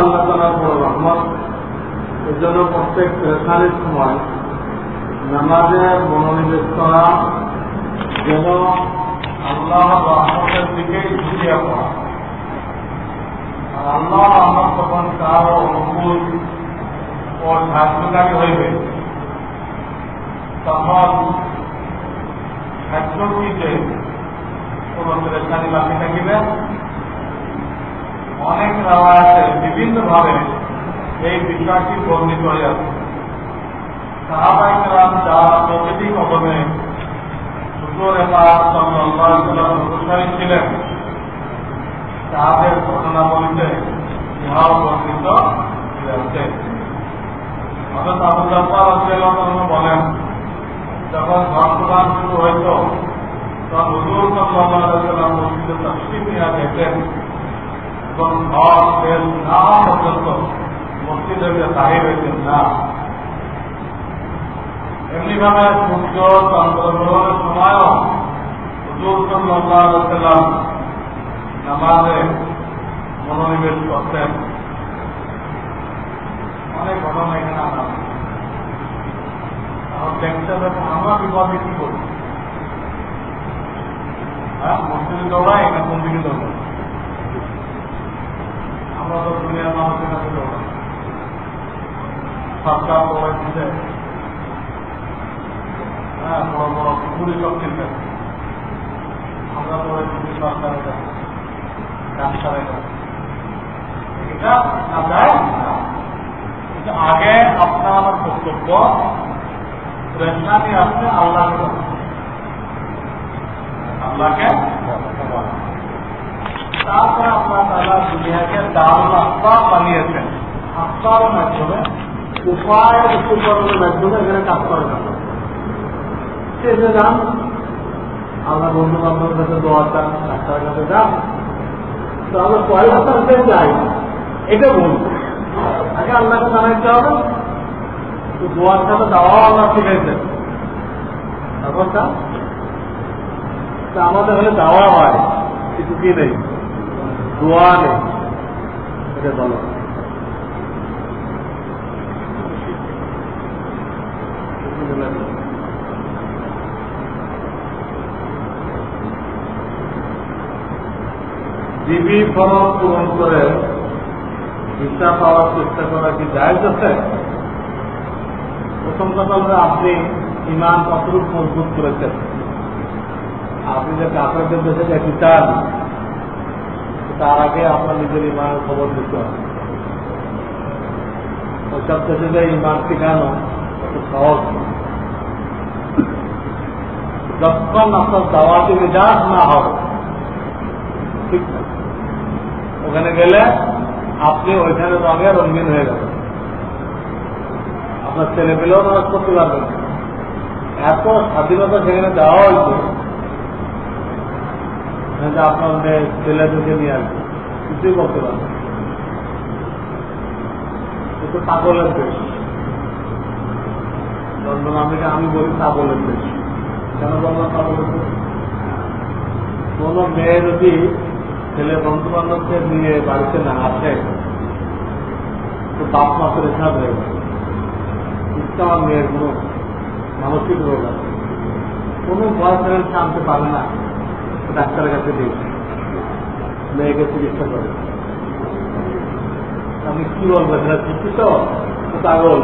আল্লাহ তাআলার বড় রহমত। এর জন্য প্রত্যেক পেরেশানির সময় নামাজে মনোনিবেশ করা, যেন আল্লাহ রহমতের দিকেই ঝুঁকিয়ে পড়া। আর আল্লাহ রহমত তখন কারো অনুকূল ও সাহায্যকারী হইবে, তখন একজনটিতে কোন পেরেশানি বাকি থাকিবে। অনেক রাওয়ায়াতে বিভিন্নভাবে এই বিষয়টি বর্ণিত হয়ে আছে। সাহাবায়ে কেরাম যারা প্রকৃতি কদমে হুজুরে পাক সাল্লাল্লাহু আলাইহি ওয়াসাল্লাম অনুসারী ছিলেন, তাদের ঘটনাবলিতে ইহাও বর্ণিত হয়েছে। হযরত আবু জাফর রাদিয়াল্লাহু আনহু বলেন, যখন বর্তমান শুরু হইত তখন হুজুর সাল্লাল্লাহু আলাইহি ওয়াসাল্লাম মসজিদে তাশরীফ নিয়ে যেতেন এবং ঘর তেল না পর্যন্ত মসজিদে বাহির হইতেন না। এমনিভাবে সূর্য চন্দ্রগ্রহণের সময়ও হুজুর সাল্লাল্লাহু আলাইহি ওয়াসাল্লাম নামাজে মনোনিবেশ করতেন। অনেক ঘটনা এখানে আনা। দেখতে হবে আমরা বিপদে কি করি? হ্যাঁ, মসজিদে দৌড়াই না কোন দিকে দৌড়াই? আমরা তো দুনিয়ার মানুষের কাছে দৌড়াই। সরকার দৌড়াই দিচ্ছে, হ্যাঁ, বড় বড় পুরী শক্তির কাছে। আমরা দৌড়াই দিচ্ছি সরকারের কাছে, ডাক্তারের কাছে। এটা না যায় না। আগে আপনার আমার কর্তব্য প্রেরণাটি আসছে আল্লাহকে, তারপরে আল্লাহ তাআলা দুনিয়াকে দারুল আসবাব বানিয়েছেন। আসবাবের মাধ্যমে, উপায়ের উপকরণের মাধ্যমে এখানে কাজ করে না। সে যান, আমরা বন্ধু বান্ধবের কাছে দোয়া চান, ডাক্তারের কাছে যান, তো আমরা পয়লা কাছে যাই, এটা বলবো। আগে আল্লাহকে জানাইতে হবে, তো দোয়ার সাথে দাওয়াও আল্লাহ শিখাইছেন। তারপর আমাদের হলে দাওয়া হয়, কিছু কি নেই, দোয়া নেই, এটা বলো। জীবী ফরজ পূরণ করে ভিসা পাওয়ার চেষ্টা করা কি জায়েজ আছে? প্রথম কথা হলো, আপনি ঈমান কতটুকু মজবুত করেছেন। আপনি যে কাফেরদের দেশে যেতে চান, তার আগে আপনার নিজের ঈমানের খবর দিতে হবে। ওইসব দেশে যে ঈমান শিখানো অত সহজ। যখন আপনার দাওয়াতি মেজাজ না হবে, ঠিক না, ওখানে গেলে আপনি ওইখানে রঙে রঙিন হয়ে যাবেন। আপনার ছেলে পেলেও নামাজ করতে পারবেন। এত স্বাধীনতা সেখানে দেওয়া হয়েছে যে আপনার মেয়ে ছেলেদেরকে নিয়ে আসবে, কিছুই করতে পারবেন। কিন্তু পাগলের দেশ লন্ডন, আমি বলি পাগলের দেশ। কেন বললাম পাগলের দেশ? কোন মেয়ে যদি ছেলে বন্ধু বান্ধবকে নিয়ে বাড়িতে না আসে, তো বাপ মাসের হিসাব হয়ে গেছে। আমার মেয়ের কোন মানসিক রোগ আছে, কোন বয়ফ্রেন্ড আনতে পারে না, ডাক্তারের কাছে দিয়েছে, মেয়েকে চিকিৎসা করে। আপনি কি বলবেন? সেটা চিকিৎসিত পাগল।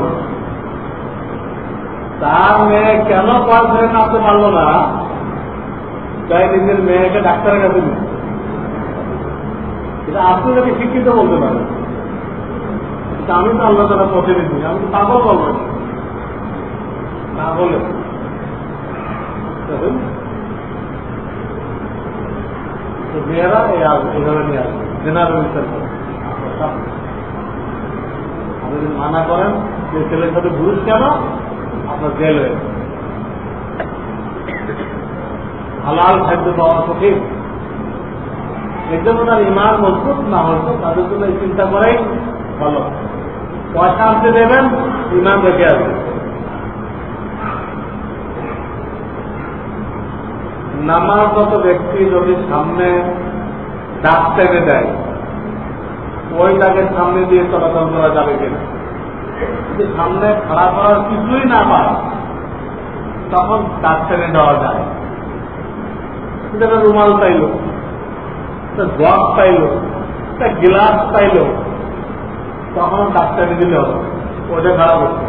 তার মেয়ে কেন বয়ফ্রেন্ড আনতে পারলো না, তাই নিজের মেয়েকে ডাক্তারের কাছে দিচ্ছে। এটা আপনি যদি শিক্ষিত বলতে পারেন, আমি তো আল্লাহ তাআলা প্রতিনিধি, আমি তো পাগল বলবেন না বলে। মেয়েরা এইভাবে নিয়ে আসবে, জেনারেল বিচার করে। আপনি যদি মানা করেন যে ছেলের সাথে ঘুষ কেন, আপনার জেল হয়ে যাবে। হালাল খাদ্য পাওয়া কঠিন। এর জন্য তার ঈমান মজবুত না হতো, তাদের জন্য এই চিন্তা করাই ভালো। পয়সা আনতে দেবেন, ঈমান রেখে আসবে। নামাজরত ব্যক্তি যদি সামনে ডাক টেনে দেয়, ওইটাকে সামনে দিয়ে চলাচল করা যাবে কিনা। যদি সামনে খাড়া করার কিছুই না পায় তখন দাঁত টেনে দেওয়া যায়। কিন্তু একটা রুমাল পাইল, একটা জগ পাইল, একটা গ্লাস পাইল, তখন দাঁত টেনে দিলে হবে, ওটা খারাপ হচ্ছে।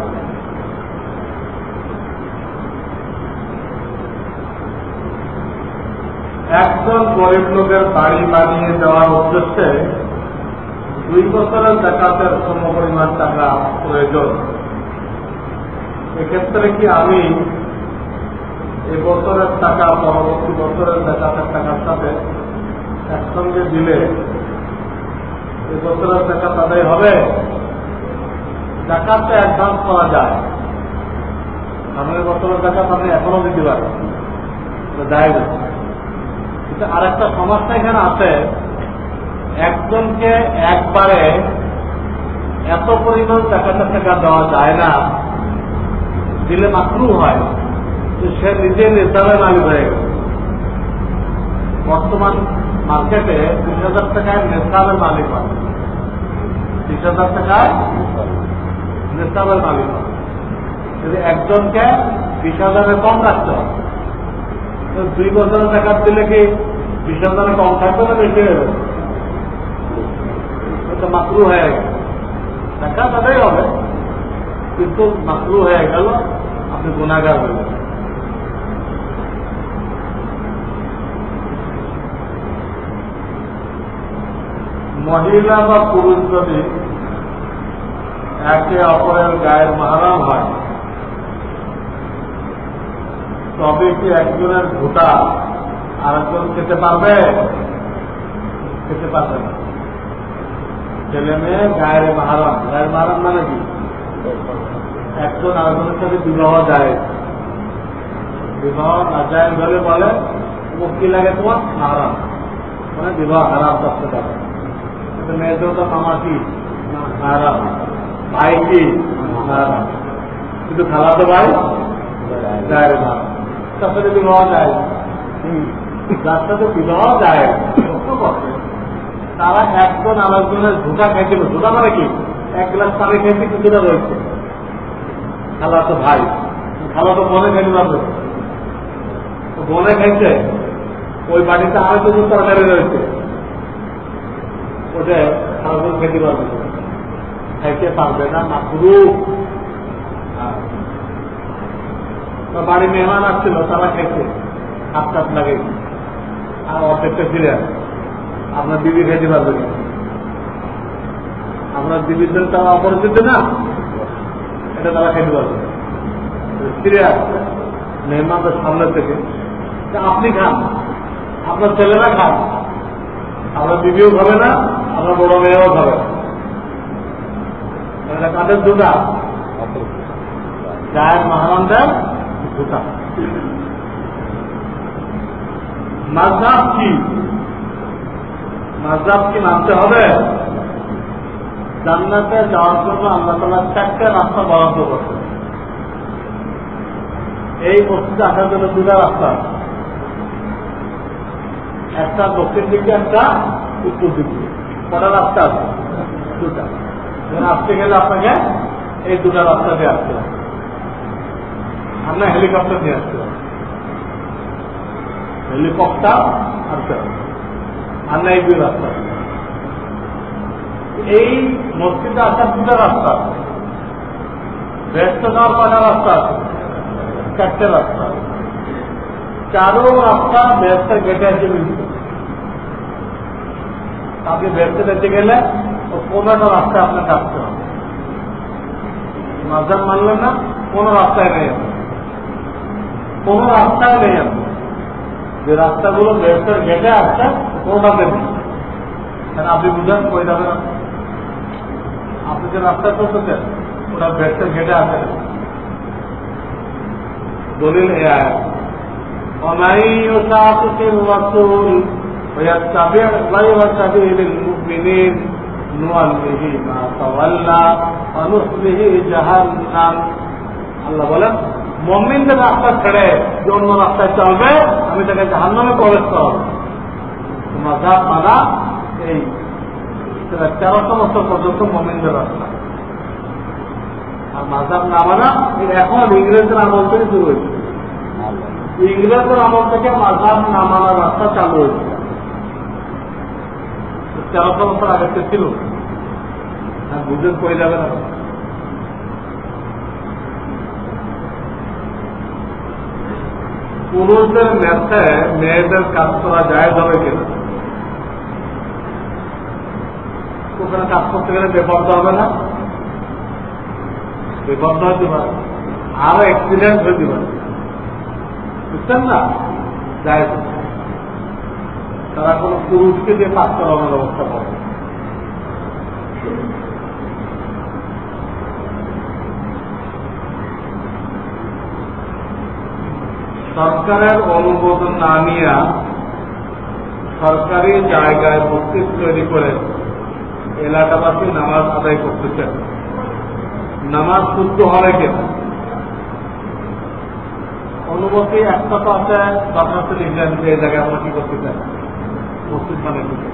একজন গরিব লোকের বাড়ি বানিয়ে দেওয়ার উদ্দেশ্যে 2 বছরের জাকাতের সমপরিমাণ টাকা প্রয়োজন। এক্ষেত্রে কি আমি এই বছরের টাকা পরবর্তী বছরের জাকাতের টাকার সাথে একসঙ্গে দিলে এই বছরের জাকাত আদায় হবে? জাকাতটা অ্যাডভান্স করা যায়, সামনের বছরের জাকাত আপনি এখনো দিতে পারেন, যায় না। কিন্তু আর একটা সমস্যা এখানে আছে, একজনকে একবারে এত পরিমাণ জাকাতের টাকা দেওয়া যায় না, দিলে মাকরুহ হয়, সে নিজে নির্ধারণের মালিক হয়ে গেল। বর্তমান মার্কেটে 20,000 টাকায় নেশাবের মালিক হয়, 30,000 টাকায় নেশাবের মালিক হয়। যদি একজনকে 20,000 কম রাখতে হবে, 2 বছরের টাকা দিলে কি 20,000 কম থাকবে না বেশি হয়ে যাবে? এটা মাকরুহ হয়ে গেল, টাকা তাদের হবে কিন্তু মাকরুহ হয়ে গেল, আপনি গুনাহগার হয়ে যাবেন। মহিলা বা পুরুষ যদি একে অপরের গায়ের মাহরাম হয় তবে কি একজনের ভোটা আরেকজন খেতে পারবে? খেতে পারবে না। ছেলে মেয়ে গায়ের মাহরাম, গায়ের মাহরাম মানে কি? একজন আরেকজনের সাথে বিবাহ যায়, বিবাহ না যায় বলে বলে মুক্তি লাগে তোমার মাহরাম, মানে বিবাহ হারাম করতে পারে। মেয়েদের তো মামা কি হারাম, ভাই কি হারাম, কিন্তু খালাতো ভাই গায়ের মাহরাম, তার সাথে বিবাহ যায়, যার সাথে বিবাহ যায় তারা একজন আরেকজনের ঝুঁকা খাইছিল। ঝুঁকা মানে কি? 1 গ্লাস পানি খাইছে, কিছুটা রয়েছে, খালাতো ভাই, খালাতো বোনে খাইতে পারবে, বোনে খাইছে, ওই বাড়িতে আরেকটু তরকারি রয়েছে, ওটা খালাতো খেতে পারবে, খাইতে পারবে না, মাকরুহ। বাড়ি মেহমান আসছিল, তারা খাইছে, হাত টাত লাগে আর অর্ধেকটা ফিরে আসে, আপনার দিদি খাইতে পারবে না, আপনার দিদির জন্য তারা অপরিচিত না, এটা তারা খাইতে পারবে, ফিরে আসছে মেহমানদের সামনে থেকে, আপনি খান, আপনার ছেলেরা খান, আপনার দিদিও খাবে না, আপনার বড় মেয়েও খাবে না। কাদের দুটা গায়ের মাহরামদের দুটা। মাযহাব কি? মাযহাব কি মানতে হবে? জান্নাতে যাওয়ার জন্য আল্লাহ তাআলা 4টে রাস্তা বরাদ্দ করছে। এই মসজিদে আসার জন্য 2টা রাস্তা, একটা দক্ষিণ দিকে, একটা উত্তর দিকে। কটা রাস্তা আছে? 2টা। আসতে গেলে আপনাকে এই 2টা রাস্তা দিয়ে আসতে হবে, আমরা হেলিকপ্টার দিয়ে আসতে হবে, হেলিকপ্টার আসতে হবে, আমরা এই 2 রাস্তা। এই মসজিদে আসার 2টা রাস্তা, ব্যস্ত যাওয়ার কটা রাস্তা আছে? 4টে রাস্তা। 4ও রাস্তা ব্যস্তের গেটে এসে মিলছে। আপনি ব্যস্তে যেতে গেলে 15টা রাস্তা আপনার কাটতে হবে। মাযহাব মানলেন না, কোন রাস্তায় নেই, কোন রাস্তায় নেই। যে রাস্তাগুলো ব্যস্তের গেটে আসছে কোনটাতে নেই। আপনি বুঝেন কই যাবে না, আপনি যে রাস্তায় চলতেছেন ওটা ব্যস্তের গেটে আসে। দলিল এ আয়াত, ومن يشاقق الرسول ويتبع غير سبيل المؤمنين نوله ما تولى ونصله جهنم। আল্লাহ বলেন মুমিনদের রাস্তা ছেড়ে যে অন্য রাস্তায় চলবে আমি তাকে জাহান্নামে প্রবেশ করাবো। মাযহাব মানা এই সেটা 1300 বছর পর্যন্ত মোমিনদের রাস্তা। আর মাযহাব না মানা এখন ইংরেজের আমল থেকে শুরু হয়েছে। ইংরেজের আমল থেকে মাযহাব না মানার রাস্তা চালু হয়েছে। 1300 বছর আগে ছিল, বুঝে কই যাবে না। পুরুষদের ম্যাথে মেয়েদের কাজ করা যায় হবে কিনা? ওখানে কাজ করতে গেলে বেপর্দা হবে না? বেপর্দা হতে পারে, আরো এক্সিডেন্ট হতে পারে, বুঝছেন না? যায় তারা কোন পুরুষকে দিয়ে কাজ করানোর ব্যবস্থা করে। সরকারের অনুমোদন না নিয়ে সরকারি জায়গায় মসজিদ তৈরি করে এলাকাবাসী নামাজ আদায় করতেছেন, নামাজ শুদ্ধ হবে কিনা? অনুমতি একটা তো আছে, দরখাস্ত লিখলেন যে এই জায়গায় আমরা কি করতে চাই, মসজিদ বানিয়ে দিতে,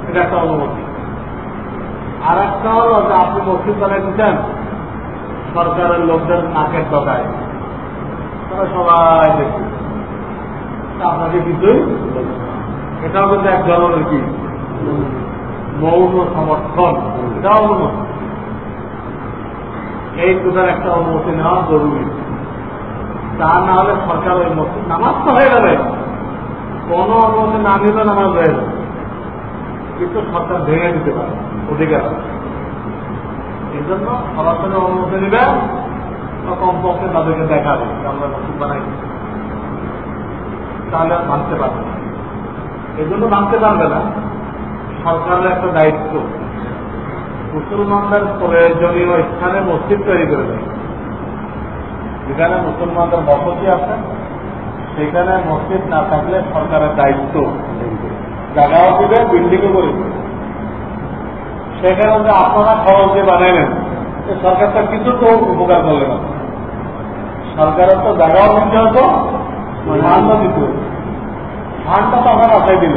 এটা একটা অনুমতি। আর একটা হলো যে আপনি মসজিদ বানিয়ে দিচ্ছেন সরকারের লোকদের নাকের ডগায়, তারা সবাই দেখছে, আপনাকে কিছুই, এটাও কিন্তু এক ধরনের কি মৌন সমর্থন, এটাও অনুমতি। এই দুটার একটা অনুমতি নেওয়া জরুরি। তা না হলে সরকার ওই মসজিদ নামাজ তো হয়ে যাবে, কোন অনুমতি না নিলে নামাজ হয়ে যাবে, কিন্তু সরকার ভেঙে দিতে পারে অধিকার। এই জন্য সরাসরি অনুমতি নিবে, কমপক্ষে তাদেরকে দেখাবে আমরা মসজিদ বানাই, তাহলে মানতে পারবে না। এই জন্য মানতে পারবে না, সরকারের একটা দায়িত্ব মুসলমানদের প্রয়োজনীয় স্থানে মসজিদ তৈরি করে দেয়। যেখানে মুসলমানদের বসতি আছে সেখানে মসজিদ না থাকলে সরকারের দায়িত্ব জায়গাও দিবে, বিল্ডিংও করে দেবে। সেখানে যে আপনারা খরচ দিয়ে বানাইলেন, সরকার তো কিছু তো উপকার করলে না, সরকারের তো জায়গাও দিতে হতো, ফান্ডও দিতে হতো, ফান্ডটা তো আপনার আশায় দিল,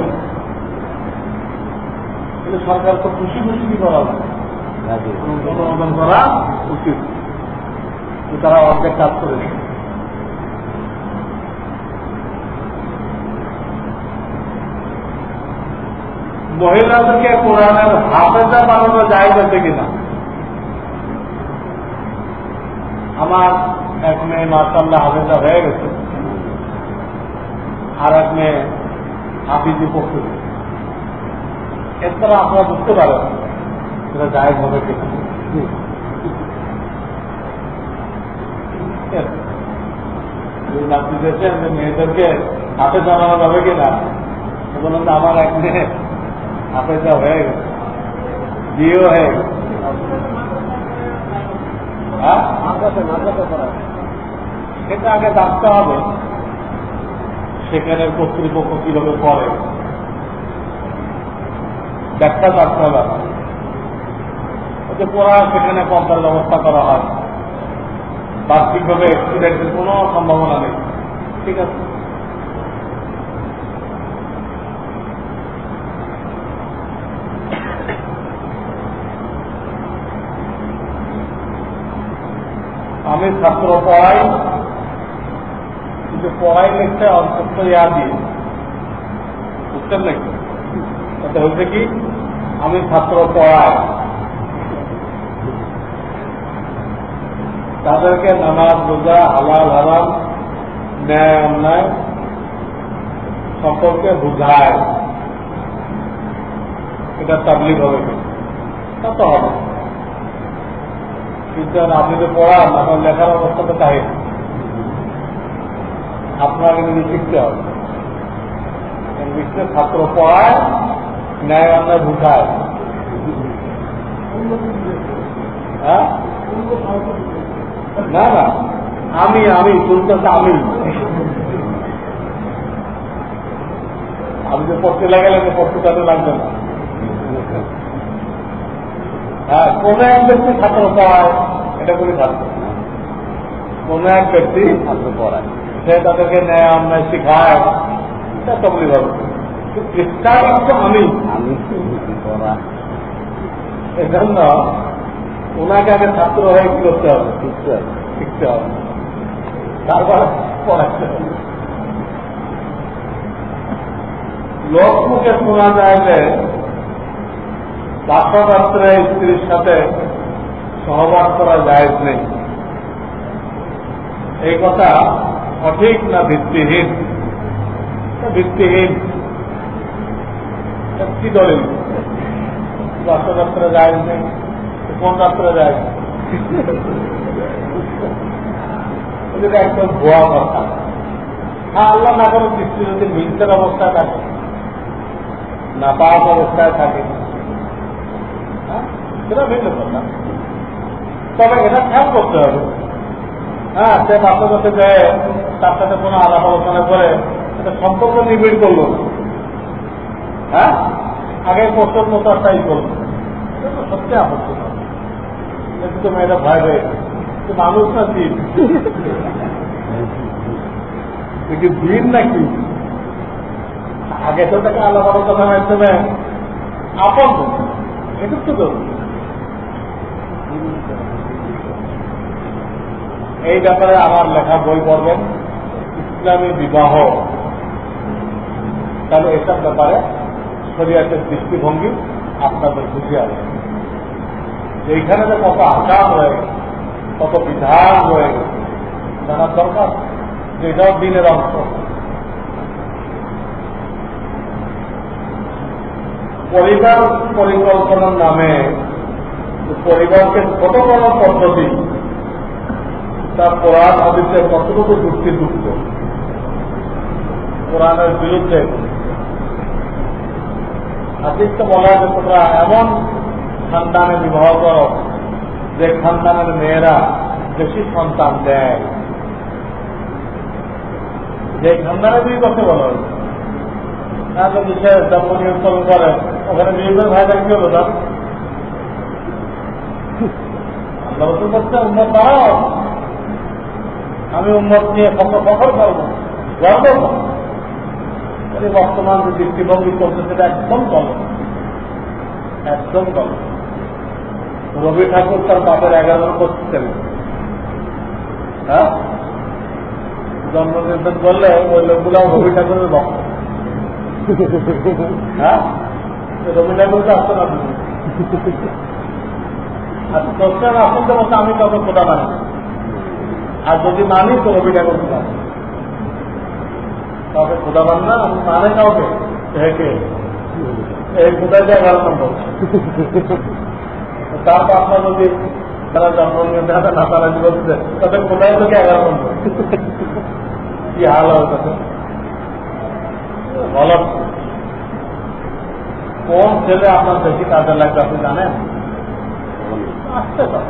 কিন্তু সরকার তো খুশি খুশি কি করা উচিত, অনুমোদন করা উচিত। তারা অর্ধেক কাজ করেছে। মহিলাদেরকে কোরআনের হাফেজা বানানো যায় যাচ্ছে কিনা? আমার এক মেয়ে মাশাআল্লাহ হাফেজা হয়ে গেছে, আর এক মেয়ে হাফিজি পড়তে, এর দ্বারা আপনারা বুঝতে পারেন সেটা জায়েজ হবে কিনা। আপনি দেখছেন যে মেয়েদেরকে হাতে জানানো যাবে কিনা, বলুন আমার এক মেয়ে হাফেজা হয়ে গেছে, বিয়েও হয়ে গেছে, সেটা আগে জানতে হবে সেখানে কর্তৃপক্ষ কিভাবে করে, ব্যাখ্যা জানতে হবে। পড়া সেখানে পর্দার ব্যবস্থা করা হয়, বার্ষিকভাবে অ্যাক্সিডেন্টের কোনো সম্ভাবনা নেই, ঠিক আছে। আমি ছাত্র পড়াই, কিন্তু পড়াই লিখতে অন্তত ইয়া দিয়ে, বুঝতেন নাকি? এটা হচ্ছে কি, আমি ছাত্র পড়াই, তাদেরকে নামাজ রোজা হালাল হারাম ন্যায় অন্যায় সম্পর্কে বুঝায়, এটা তাবলীগ হবে তা তো হবে। কিন্তু আপনি তো পড়ান, আপনার লেখার অবস্থা তো তাই, আপনাকে কিন্তু শিখতে হবে। ছাত্র পড়ায়, ন্যায় অন্যায় বুঝায়, হ্যাঁ না না আমি শুনতেছি, আমি যে পড়তে লাগালে পড়তে তাদের লাগবে না। হ্যাঁ, কোন এক ব্যক্তি ছাত্র পড়ায়, এটা করে থাকবে, কোন এক ব্যক্তি ছাত্র পড়ায়, সে তাদেরকে ন্যায় অন্যায় শিখায়, এটা তবলিগ হবে। চেষ্টা করছো আমি এই জন্য ওনাকে আগে ছাত্র হয়ে কি করতে হবে, শিখতে হবে, তারপর পড়াতে হবে। লোক মুখে শোনা যায় যে বাসরাত্রে স্ত্রীর সাথে সহবাস করা জায়েজ নেই। এই কথা সঠিক না ভিত্তিহীন? ভিত্তিহীন। কি দলিল? বাসরাত্রে জায়েজ নেই, কোন রাত্রে জায়েজ? এটা একদম ভুয়া কথা। হ্যাঁ, আল্লাহ না করে স্ত্রী যদি মিলতের অবস্থায় থাকে, না পাক অবস্থায় থাকে, সেটা ভিন্ন কথা। তবে এটা খেয়াল করতে হবে। হ্যাঁ, সে বাচ্চার কাছে যায়, তার সাথে কোনো আলাপ আলোচনা করে এটা সম্পর্ক নিবিড় করলো না। হ্যাঁ, আগে প্রশ্ন মতো তাই করলো, এটা তো সত্যি আপত্তি না। কিন্তু মেয়েরা ভয় পেয়ে মানুষ না দিন, দিন নাকি আগে তো তাকে আলাপ আলোচনার মাধ্যমে আপন এটা তো ধরুন। এই ব্যাপারে আমার লেখা বই পড়বেন, ইসলামী বিবাহ, তাহলে এসব ব্যাপারে শরীয়তের দৃষ্টিভঙ্গি আপনাদের বুঝে আসবে। এইখানে যে কত আকাম রয়ে গেছে, কত বিধান রয়ে গেছে জানার দরকার, যেটাও দিনের অংশ। পরিবার পরিকল্পনার নামে পরিবারকে ছোট করার পদ্ধতি, তার কোরআন হাদিসের কতটুকু যুক্তিযুক্ত, কোরআনের বিরুদ্ধে। হাদিসকে বলা হয় যে তোমরা এমন খানদানে বিবাহ করো যে খানদানের মেয়েরা বেশি সন্তান দেয়। যে খানদানে বিয়ে করতে বলা হয়েছে, তার যদি সে জন্ম নিয়ন্ত্রণ করে, ওখানে বিয়ে ভাই কি হলো? তার আল্লাহ রাসূল বলছে উম্মত বাড়াও, আমি উম্মত নিয়ে ফখর করবো, গর্ব করবো। বর্তমান যে দৃষ্টিভঙ্গি করছে সেটা একদম কম, একদম কম। রবি ঠাকুর তার বাপের 11 করছেন, হ্যাঁ, জন্ম নির্ধারণ করলে ওই লোকগুলো রবি ঠাকুরের ভক্ত। হ্যাঁ, রবি ঠাকুরকে আসতো না, আর দশটার আসতে বলতে আমি কাউকে খোদা মানি, আর যদি মানি তো রবি ঠাকুর খোদা, কাউকে খোদা মান না, আমি মানে কাউকে হেঁকে এই খোদা দিয়ে 11 নম্বর। তারপর আপনার যদি তারা জন্ম নিয়ে না তারা বলছে তাদের খোদাই থেকে 11 নম্বর। কি হাল হয় তাদের বলার। কোন ছেলে আপনার বেশি কাজে লাগবে আপনি জানেন? আসতে পারে।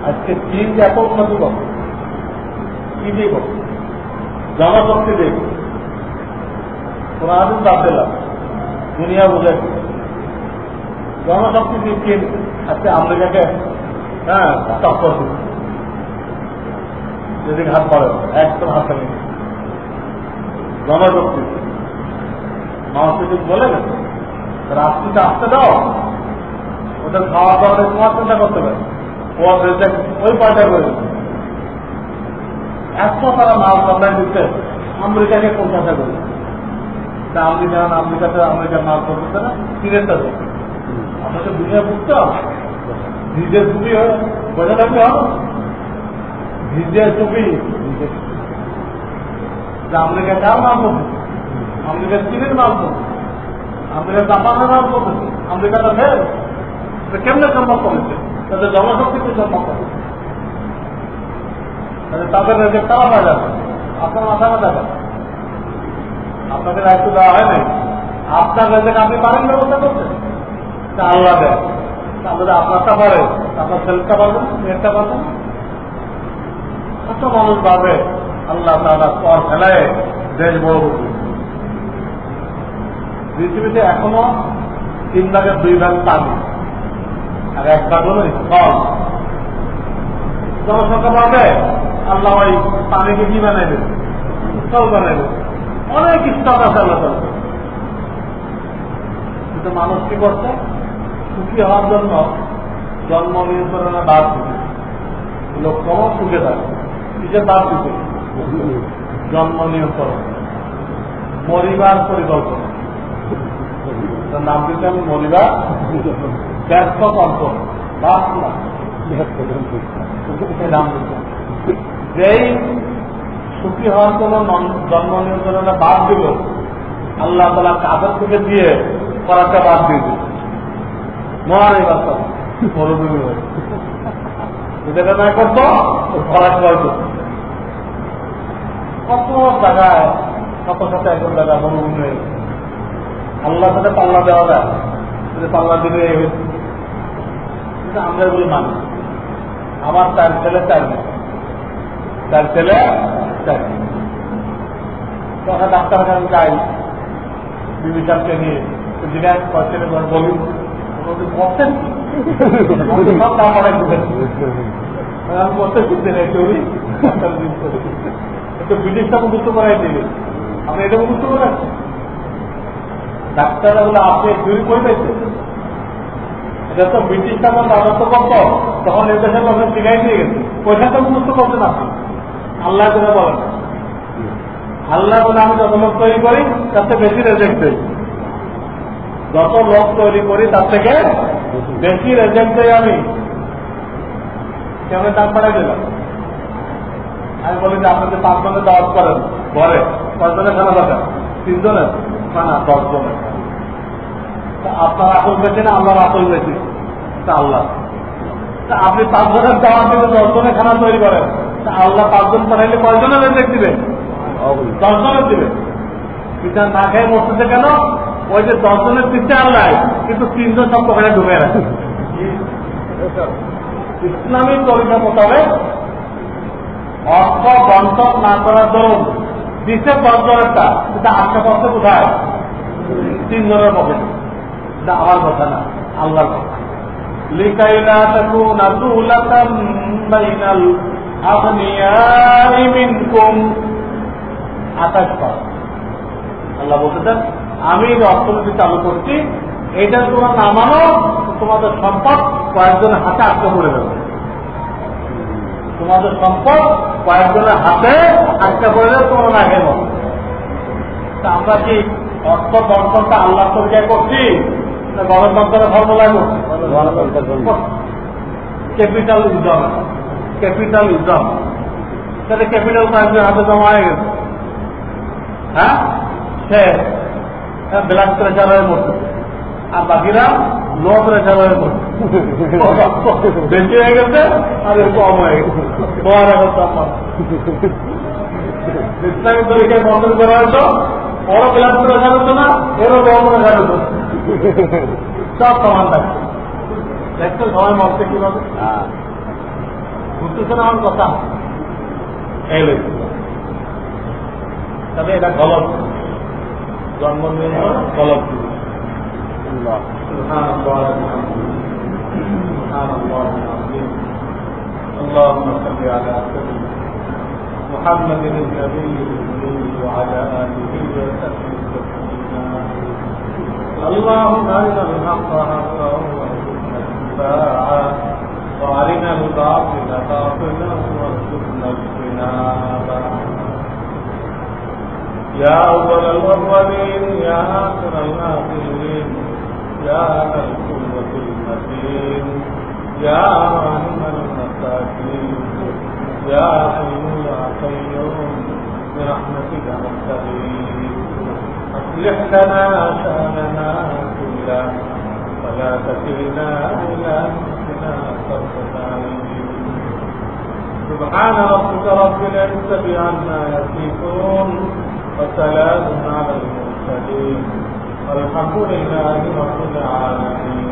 আজকে চীন এত উন্নতি করবে, কি দিয়ে করবে? জনশক্তি দিয়ে করবে। কোন আদিন বাদ দিলাম, দুনিয়া বুঝে জনশক্তি দিয়ে চীন আজকে আমেরিকাকে হ্যাঁ টক্কর দিচ্ছে। যেদিন হাত পড়ে একদম হাতে নেই জনশক্তি। মানুষ বলে গেছে রাষ্ট্রীতে আসতে দাও, ওদের খাওয়া দাওয়া তোমার চিন্তা করতে পারে, ওই পয়সা করে এত তারা মাল সাপ্লাই দিচ্ছে আমেরিকাকে কলকাতা করে। আমেরিকাতে আমেরিকার মাল করতেছে না, চীনেরটা করছে। আপনাকে দুনিয়া বুঝতে হবে, নিজের ছবি বোঝা থাকতে হবে, নিজের ছবি আমেরিকা কার মাল করতেছে, আমেরিকার চীনের মাল করতেছে, আমেরিকা জাপানের মাল করতেছে, আমেরিকাটা ফের কেমনে সম্ভব করেছে? তাদের জনশক্তিকে সম্ভব করেছে, তাদের রেজেক্ট তারা পাওয়া যাবে। আপনার মাথা ব্যথা কেন? আপনাকে দায়িত্ব দেওয়া হয় নাই, আপনার রেজেক্ট আপনি পারেন ব্যবস্থা করছেন, তা আল্লাহ দেয়। তাহলে আপনারটা পারে, আপনার ছেলেটা পারবেন, মেয়েরটা পারবেন। কত মানুষ পাবে আল্লাহ তাআলা পর ফেলায় দেশ বড় করবে। পৃথিবীতে এখনো 3 ভাগের 2 ভাগ পানি, আর 1 ভাগ হল স্থল। জনসংখ্যা পাবে, আল্লাহ ওই পানিকে কি বানাই দেবে? স্থল বানাই দেবে। অনেক স্তর আছে আল্লাহ তাআলা। কিন্তু মানুষ কি করছে? সুখী হওয়ার জন্য জন্ম নিয়ন্ত্রণে বাদ দিবে, লোক কম সুখে থাকে, কিসের বাদ দিবে? জন্ম নিয়ন্ত্রণ, মরিবার পরিকল্পনা, নাম দিতে আমি মরিবার ব্যর্থ কল্পনা, বাদ না নাম দিতে। যেই সুখী হওয়ার কোন জন্ম নিয়ন্ত্রণটা বাদ দিল, আল্লাহ তাআলা কাদের থেকে দিয়ে করাটা বাদ দিয়ে দিল, মর এই বাচ্চা মরুভূমি হয়ে যেটা না করতো খরাক করতো। কত জায়গায় কত সাথে একজন জায়গায় মরুভূমি হয়ে আল্লাহ সাথে পাল্লা দেওয়া যায়, পাল্লা দিলে আমরা এগুলো মানি। আমার 4 ছেলে 4 মেয়ে, 4 ছেলে 4 মেয়ে। তখন ডাক্তার কাছে যাই বিবিসানকে নিয়ে জিজ্ঞাসা করছে বলি করতেন সব না পড়াই আমি করতে শিখতে নেই চৌরি একটু ব্রিটিশটা মুখস্থ করাই দিলে আপনি এটা মুখস্থ করেন। ডাক্তাররা বলে আপনি চুরি করে পেয়েছেন, এটা তো ব্রিটিশটা আমার রাজত্ব করত, তখন এই দেশের লোক শিখাই দিয়ে গেছে, পয়সাটা মুখস্থ করছেন আপনি। আল্লাহ করে বলেন, আল্লাহ বলে আমি যত লোক তৈরি করি তার থেকে বেশি রেজেক্ট দেই, যত লোক তৈরি করি তার থেকে বেশি রেজেক্ট দেই আমি। কেমন দাম বাড়াই দিলাম? আমি বলি যে আপনি যে 5 জনের দাওয়াত করেন ঘরে, 5 জনের খানা দরকার, 3 জনের খানা 10 জনের। আপনার আসল বেশি না আল্লাহর আসল বেশি? আল্লাহ। আপনি 5 জনের দাওয়াত দিলে 10 জনের খানা তৈরি করেন, আল্লাহ 5 জন বানাইলে কয়জনের রেজেক্ট দিবে? 10 জনের দিবে। পিতা না খেয়ে মরতেছে কেন? ওই যে 10 জনের পিছিয়ে আল্লাহ, কিন্তু 3 জন সব পকেটে ঢুকে রাখে। ইসলামী তরিকা মোতাবেক অর্থ বন্টন না করার দরুন দিচ্ছে 10 জনেরটা, সেটা আশেপাশে কোথায়? 3 জনের পকেটে। এটা আমার কথা না, আল্লাহর কথা। লিকাইলা তাকুনা দুলাতাম বাইনাল আগনিয়াই মিনকুম 28 পারা। আল্লাহ বলতেছেন আমি যে অর্থনীতি চালু করছি এইটা তোমরা না মানো, তোমাদের সম্পদ কয়েকজনের হাতে আটকে পড়ে যাবে। তোমাদের সম্পদ কয়েকজনের হাতে আটকে পড়ে যাবে, তোমরা না খেয়ে বলো। আমরা কি অর্থ বন্টনটা আল্লাহ তরিকায় করছি না গণতন্ত্রের ফর্মুলায় করছি? ক্যাপিটাল ইজম, ক্যাপিটাল ইজম, সেটা ক্যাপিটাল কয়েকজনের হাতে জমা হয়ে গেছে। হ্যাঁ, সে ব্লাড প্রেশার হয়ে মরছে, আর বাকিরা লো প্রেশার হয়ে মরছে, বেশি হয়ে গেছে আর কম হয়ে গেছে। ইসলামিক তরিকায় বন্ধন করা হতো, ওরও ব্লাড প্রেশার হতো না, এরও লো প্রেশার হতো, সব সমান থাকছে। দেখতে সবাই মরছে কিভাবে, বুঝতেছে না আমার কথা? এই তবে এটা গলত, জন্ম নিয়ন্ত্রণ গলত। اللهم صل على محمد النبي وعلى آله وصحبه تسليما. اللهم أرنا الحق حقا وارزقنا اتباعه وأرنا الباطل باطلا وارزقنا اجتنابه. يا أول الأولين يا آخر الآخرين يا ذا القوة المتين يا راحم المساكين يا حي يا قيوم برحمتك نستغيث. أصلح لنا شأننا كله ولا تكلنا إلى أنفسنا طرفة عين. سبحان ربك رب العزة عما يصفون وسلام على المرسلين والحمد لله رب العالمين.